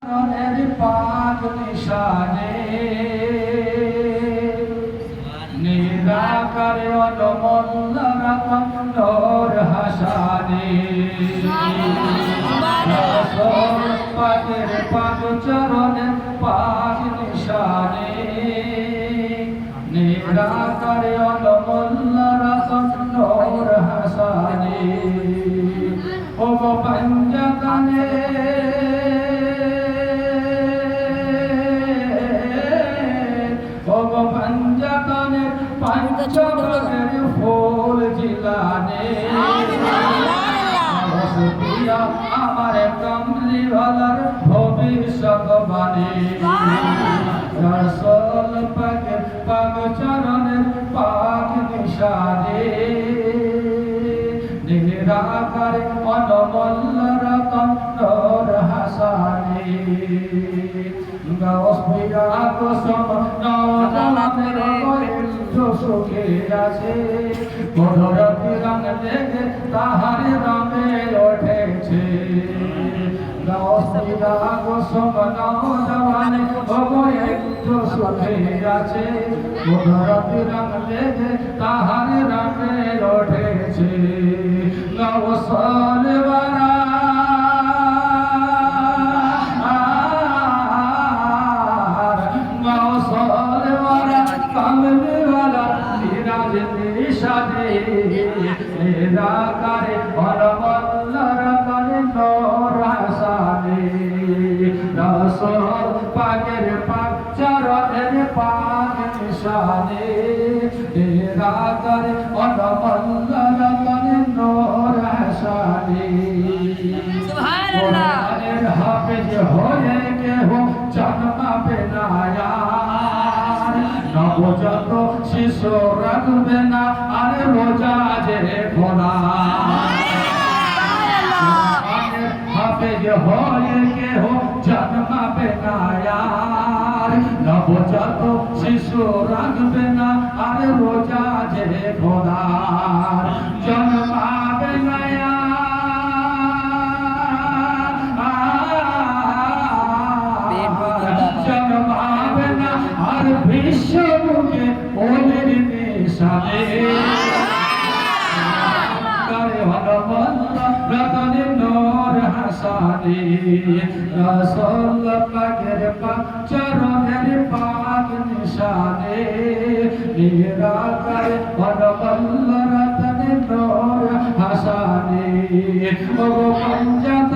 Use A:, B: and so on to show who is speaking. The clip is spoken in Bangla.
A: पाक निशाने निराकर नूर हसाने पाकेर पाक चरण पाक निशाने निराकर नूर हसाने ओ पंजतने पंचकर फूल जिलाने আমার কমলি ভালার ভবিষ্যৎ বাণী রাসূল পাকের পাক চরণের পাক নিশানে নিরাকার অনমল রতন নূর হাসানে গাওস পিয়া কুসুম নওজওয়ানের সুখে আছে মধুরতি রঙ লেগে তাহার রঙে ওঠেছে গাওস পিয়া কুসুম নওজওয়ান একটু সুখে আছে মধুরতি রঙ লেগে তাহার রঙে ওঠেছে গাওসল বারা निराकारे नूर हसाने रसूल पाकेर पाक चरণের पाक निशाने निराकारे नूर हसाने सुभान अल्लाह हाफिज होए के हो जन्माবে না নবজাত শিশু রাখবে না আরে রোজা যে খোলা হাফেজ হয়ে কেহ জন্মাবে না নবজাত শিশু রাখবে না আরে রোজা যে খোলা জন্মাবে না জন্মাবে না আর বিশ্বকে ওদের নিশানে করে হলমল্লা রতনে নূর হাসানে রাসূল পাকের পাক চরণের পাক নিশানে নিরাকার হলমল্লা রতনে নূর হাসানে ও পঞ্জাত